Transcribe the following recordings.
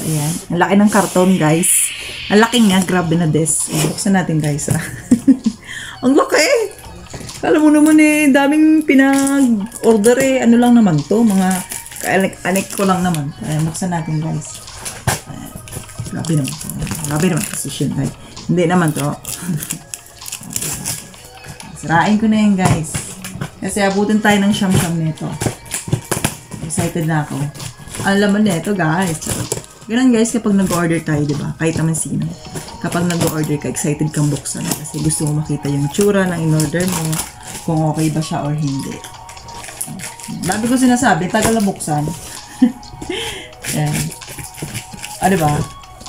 Ayan. Ang laki ng karton, guys. Ang laki nga. Grabe na des. Buksan natin, guys. Ang laki! Alam mo naman daming pinag-order Ano lang naman to? Mga anek ko lang naman. Ayan, buksan natin, guys. Ayan. Grabe naman to. Grabe naman position, guys. Hindi naman to. Sirain ko na yan, guys. Kasi abutin tayo ng siyam-siyam nito. Excited na ako. Ang laman nito, guys. Ganun, guys, kapag nag-order tayo, diba? Kahit naman sino. Kapag nag-order ka, excited kang buksan. Kasi gusto mo makita yung tsura ng in-order mo. Kung okay ba siya or hindi. Lagi ko sinasabi, tagal na buksan. Yan. Diba?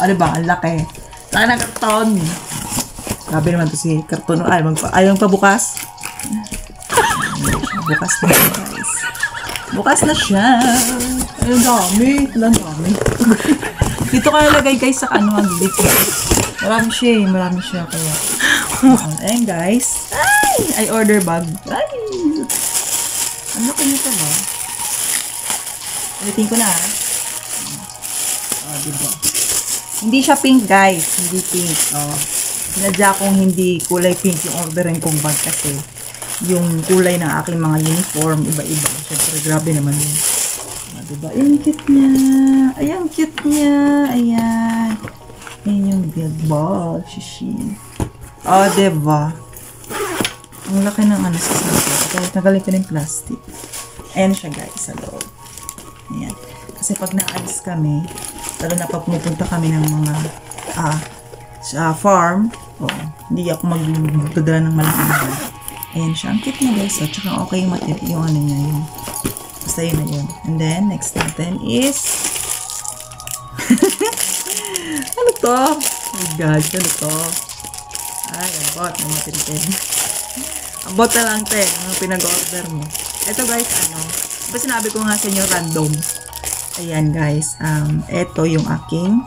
Diba? Ang laki. Laki ng karton. Grabe naman to si karton. Ayaw pabukas. Bukas na siya, guys. Bukas na siya. Ang dami. Ang dami. Dito ka nalagay, guys, sa dito. Marami siya. Kaya. Ayan, guys. Ay, order bag. Ay! Ano ko nito ba? Ulitin ko na, diba? Hindi siya pink, guys. Hindi pink. Sinadya kong hindi kulay pink yung orderin kong bag kasi yung kulay ng aking mga uniform, iba-iba. Siyempre, grabe naman yun. Diba? Ayan, cute niya. Ayan, cute niya. Ayan. Ayan yung big ball. Shishi. Diba? Ang laki ng sa sabi. Tagalin ko na yung plastic. Ayan siya, guys, sa loob. Ayan. Kasi pag naalis kami, lalo na pag pumunta kami ng mga sa farm, hindi ako magdadala ng malaking bag. Ayan siya. Ang cute niya, guys. Tsaka okay yung material. Yung ano niya. Yung basta yun na yun. And then, next natin is ano to? Oh my God. Ano to? Ay, abot. Ang matindi. Abot na lang, te. Ang pinag-order mo. Ito, guys, diba sinabi ko nga sa inyo, random. Ayan, guys. Ito yung aking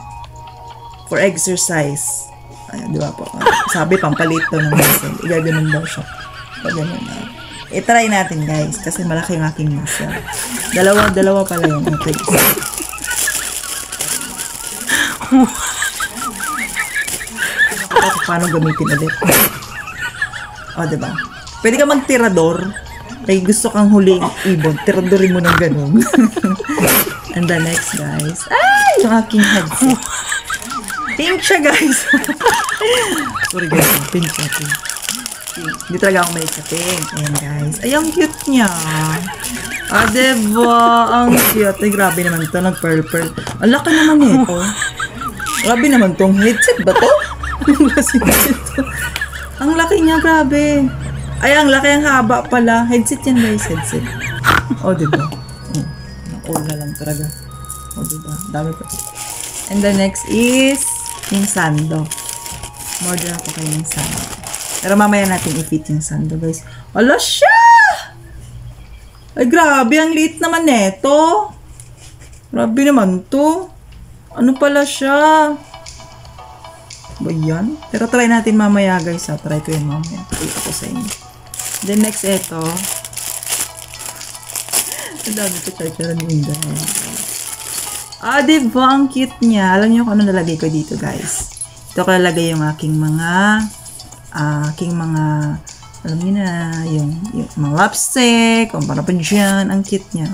for exercise. Ayan, diba po? Sabi, pampalit to ng muscle. Igaganon daw siya. Ganun na. I-try natin, guys. Kasi malaki yung aking muscle. Dalawa pala yun. Paano gamitin ulit? Diba? Pwede ka mag-tirador. Ay, gusto kang huling ibon. Tiradorin mo ng ganun. And the next, guys. Ay! Yung aking headset. Pink siya, guys. Sorry, guys. Pink siya. Hindi talaga ako may pink. Ayan, guys. Ay, ang cute niya. Diba? Ang cute. Ay, grabe naman ito. Nag-pearl. Ang laki naman ito. Grabe naman tong headset ba to? Ang laki niya, grabe. Ay, ang laki, ang haba pala. Headset yan, guys. Headset. Diba? All na lang talaga. Diba? Dami pa. And the next is yung sando. Order ako kayo ng sando. Pero mamaya natin i-fit yung sando, guys. Ala siya! Ay, grabe. Ang liit naman neto. Grabe naman to. Ano pala siya? Ba yan? Pero try natin mamaya, guys. Try ko yun mamaya. Ito ko sa inyo. Then next, ito. Ang dami ko charger ng Inda. Diba? Ang cute niya. Alam niyo kung ano nalagay ko dito, guys. Ito ko nalagay yung aking mga alam niyo na, yung mga lipstick, kung para pa dyan. Ang cute niya.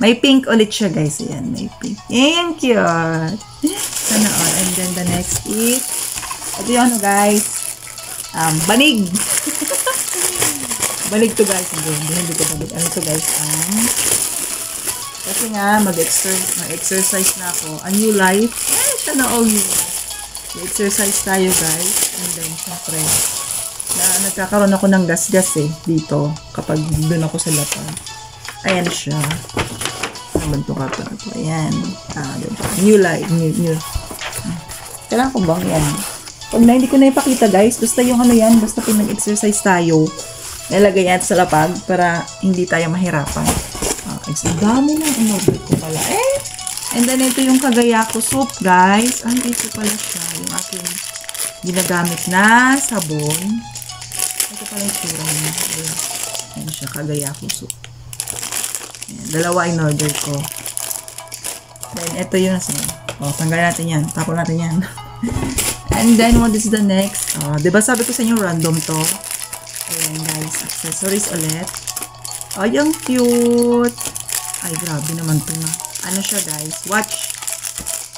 May pink ulit siya, guys. Ayan, may pink. Ayan, cute. Sana all. And then the next is, ito yung guys. Banig. Banig to, guys. Hindi ko banig. Ano to, guys? Kasi nga, mag-exercise na ako. A new life. Sana all new life. Exercise tayo, guys. And then, syempre, nagkakaroon ako ng gas-gas dito kapag doon ako sa lapag. Ayan siya. Naman ito ka. Ayan. Diba? New life. New. Kailangan ko bang yan? Pag hindi ko na ipakita, guys, basta yung yan, basta pag nag-exercise tayo, nilagay yan sa lapag para hindi tayo mahirapan. Ang dami ng in-order ko pala. And then, ito yung Kagayako soup, guys. Ito pala siya. Yung aking ginagamit na sabon. Ito pala yung tsura niya. Ayan siya, Kagayako soup. Ayan, dalawa in-order ko. Then, ito yung O, tanggalin natin yan. Tapon natin yan. And then, what is the next? Diba sabi ko sa inyo, random to. Ayan, guys. Accessories ulit. Ay, ang cute. Ay, grabe naman to na. Ano siya, guys? Watch.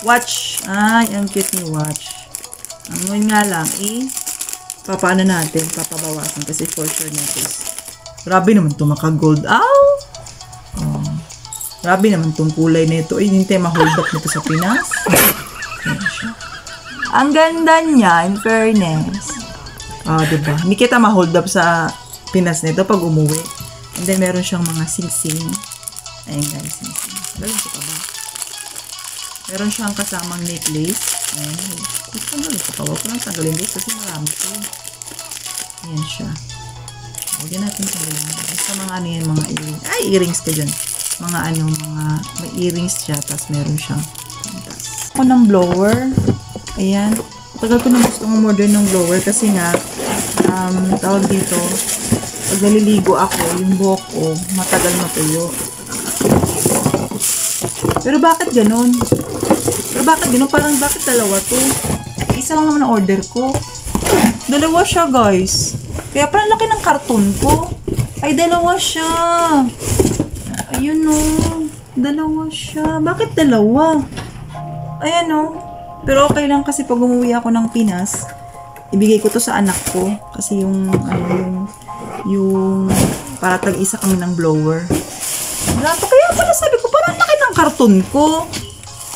Watch. Ay, ang cute ni watch. Ang ngayon nga lang, papaano natin? Papabawasan kasi for sure natin. Grabe naman to, maka-gold. Ow! Oh. Grabe naman tong kulay nito. Ay, hindi tayo ma-hold up nito sa Pinas. Ayan siya. Ang ganda niya, in fairness. Diba? Hindi kita ma-hold up sa Pinas nito pag umuwi. And then, meron siyang mga sing-sing. Ayan guys, sing-sing. Galing ko pa ba? Meron siyang kasamang necklace. Ayan. Tanggalin ko pa. Huwag ko lang tanggalin guys kasi marami ito. Ayan siya. Huwag natin tanggalin. Basta mga ano yan, mga earrings. Ay, earrings ka dyan. Mga ano, may earrings siya. Tapos meron siyang ako ng blower. Ayan. Tagal ko na gusto umorder ng blower kasi nga, tawag dito, pag naliligo ako, yung buhok ko, matagal matuyo. Pero bakit ganon? Parang bakit dalawa to? Isa lang naman ang order ko. Dalawa siya, guys. Kaya parang laki ng karton ko. Ay, dalawa siya. Ayun o. Dalawa siya. Bakit dalawa? Ayan o. Pero okay lang kasi pag umuwi ako ng Pinas, ibigay ko to sa anak ko. Kasi yung para tag-isa kami ng blower. Kaya pala sabi ko, parang laki ng karton ko.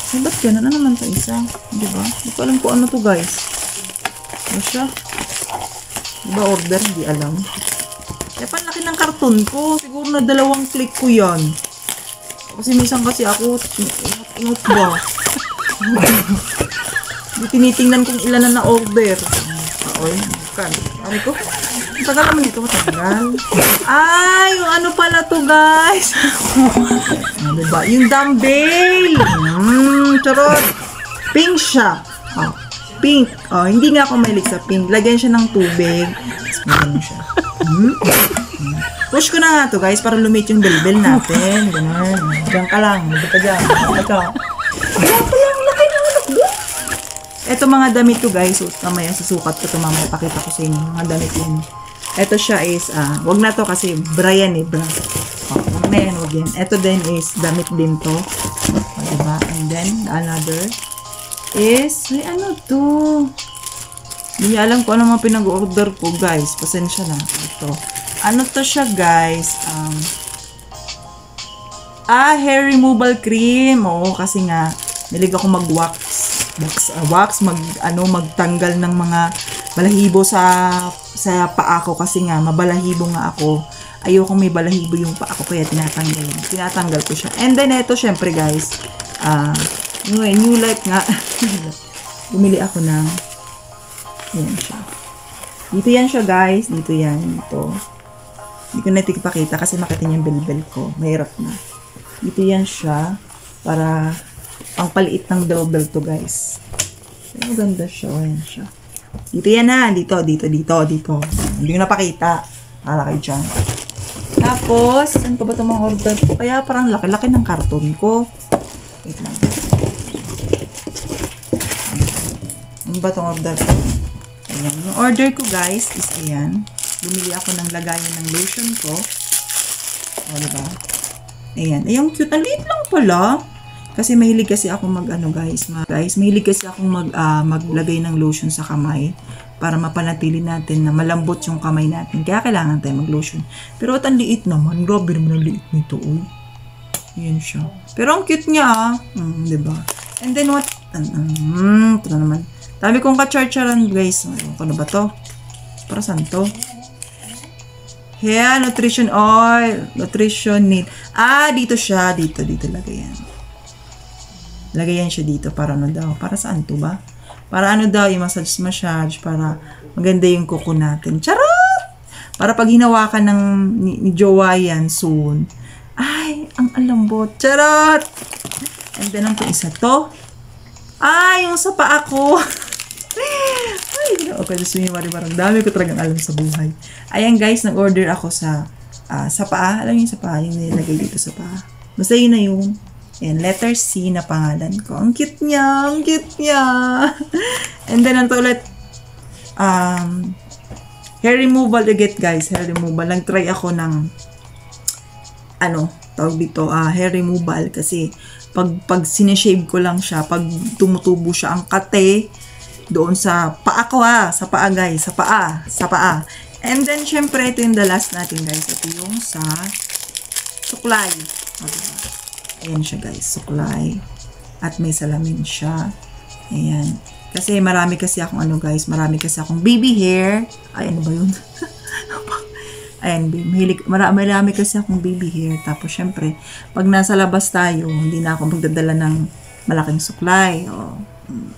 Ay, ba't gano'n na naman sa isa? Diba? Hindi ko alam kung ano to, guys. Ano siya? Diba order? Hindi alam. Kaya parang laki ng karton ko. Siguro na 2 click ko yan. Kasi minsan kasi ako, ingot ba? Tinitingnan kung ilan na na-order. Oy, kan. Ari ko. Ang tagal naman ito, matagal. Ay, yung ano pala to, guys. Diba? Yung dumbbell. Charot. Pink siya. Pink. Hindi nga ako mahilig sa pink. Lagyan siya ng tubig. Tapos magano siya. Push ko na nga to, guys, para lumit yung bell natin. Ganun. Diyan ka lang. Hindi ka dyan. Ito mga damit ko, guys. Mamaya susukat ko ito. Mamaya pakita ko sa inyo. Mga damit yun. Ito siya is, wag na to kasi Brian bra. Wag na yan, wag yan. Ito din is, damit din to. Diba? And then, another is, ay ano to? Hindi alam ko ano mga pinag-order ko, guys. Pasensya na. Ito. Ano to siya, guys? Hair removal cream. Oo, kasi nga, nilig ako mag-wax. Magtanggal ng mga balahibo sa paa ko kasi nga mabalahibo nga ako. Ayoko may balahibo yung paa ko kaya tinatanggal ko siya. And then ito syempre, guys, new life nga. Bumili ako ng yan siya. Dito yan siya, guys. Dito yan. Dito. Hindi ko na ipakita kasi makita niya yung bell ko. Mahirap na. Dito yan siya para ang paliit ng double to, guys. Pero ganda siya. Ayan siya. Dito yan na. Dito. Hindi ko napakita. Hala kayo dyan. Tapos, saan pa ba itong mga order ko? Kaya parang laki-laki ng karton ko. Wait lang. Ano ba itong order ko? Ayan. Yung order ko, guys, is ayan. Bumili ako ng lagayan ng lotion ko. O, diba? Ayan. Ayun, cute. Ang liit lang pala. Kasi mahilig kasi ako mahilig kasi ako maglagay ng lotion sa kamay para mapanatili natin na malambot yung kamay natin. Kaya kailangan tayo mag-lotion. Pero at ang liit naman. Grabe naman ang liit nito. Uy. Yan siya. Pero ang cute niya, diba? And then what? Ito na naman. Dami kong ka-charcharan, guys. Ano ba to? Para saan to? Hair nutrition oil. Nutrition need. Dito siya. Dito lagayan. Lagayan siya dito para ano daw. Para saan to ba? Para ano daw, yung massage, para maganda yung kuko natin. Charot! Para pag hinawakan ni jowa yan soon. Ay, ang alambot. Charot! And then, ang isa to. Yung sa paa ko. Ay, okay, gusto niyo marang dami ko talagang alam sa buhay. Ayan, guys, nag-order ako sa paa. Alam niyo sa paa, yung nilagay dito sa paa. Basta yun na yun. Ayan, letter C na pangalan ko. Ang cute niya, ang cute niya. And then, ito ulit, hair removal ulit, guys. Hair removal. Nag-try ako ng, tawag dito, hair removal. Kasi, pag sineshave ko lang siya, pag tumutubo siya ang kate, doon sa paa ko sa paa guys, sa paa. And then, syempre, ito yung the last natin guys. Ito yung sa suklay. Ayan siya guys, suklay. At may salamin siya. Ayan. Kasi marami kasi akong marami kasi akong baby hair. Ay, ano ba yun? Ayan, marami kasi akong baby hair. Tapos, syempre, pag nasa labas tayo, hindi na ako magdadala ng malaking suklay.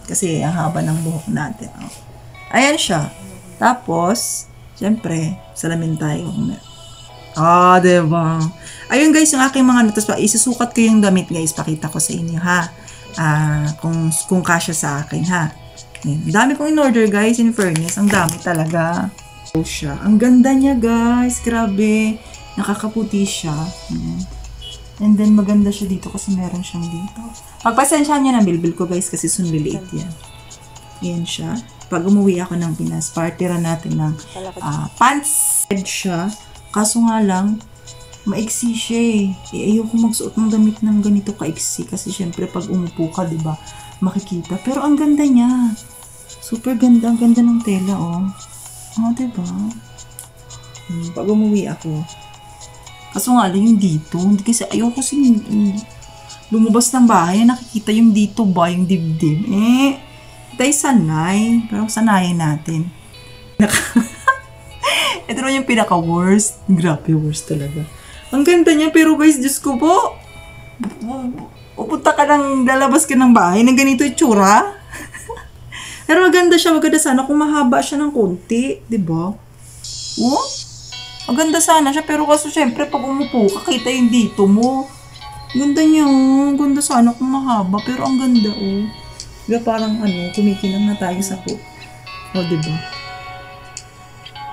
Kasi, ang haba ng buhok natin. Ayan siya. Tapos, syempre, salamin tayo. Diba? Ayun guys, yung aking mga notas. Isusukat ko yung damit guys. Pakita ko sa inyo, ha? Kung kasya sa akin, ha? Ayan. Dami kong in-order guys, in fairness. Ang dami talaga. Siya. Ang ganda niya guys. Grabe. Nakakaputi siya. And then maganda siya dito kasi meron siyang dito. Pagpasensyahan niya ng bilbil ko guys kasi sunliliit yan. Ayan siya. Pag umuwi ako ng Pinas, partira natin ng pants. Siya. Kaso nga lang, maiksi siya ayoko magsuot ng damit ng ganito kaiksi kasi syempre pag umupo ka, diba, makikita. Pero ang ganda niya. Super ganda. Ang ganda ng tela, diba? Pag umuwi ako. Kaso nga lang yung dito. Hindi kasi ayoko kasi lumabas ng bahay. Nakikita yung dito ba? Yung dibdib. Tayo sanay. Pero sanayin natin. Ito naman yung pinaka-worst. Grabe, worst talaga. Ang ganda niya. Pero guys, Diyos ko po. Pupunta ka ng, lalabas ka ng bahay ng ganito yung tsura. Pero maganda siya. Maganda sana kung mahaba siya ng konti. Diba? Maganda sana siya. Pero kaso syempre, pag umupo, kakita yung dito mo. Ganda niya, Ganda sana kung mahaba. Pero ang ganda, Diba parang kumikinang na tayo sa coat. Diba?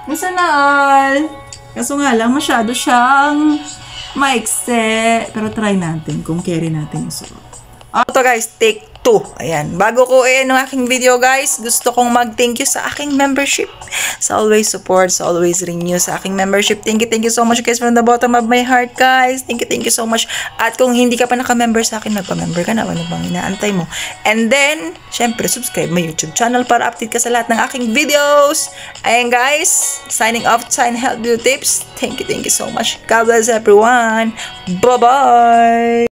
Masanal! Kaso nga lang, masyado siyang maikse. Pero try natin kung carry natin yung suot. Ito guys, take 2. Ayan. Bago ko ng aking video guys, gusto kong mag-thank you sa aking membership. Sa always support, sa always renew sa aking membership. Thank you so much guys from the bottom of my heart guys. Thank you so much. At kung hindi ka pa naka-member sa akin, magpa-member ka na. Ano bang inaantay mo? And then, syempre, subscribe my YouTube channel para update ka sa lahat ng aking videos. Ayan guys, signing off, sign health beauty tips. Thank you so much. God bless everyone. Bye-bye!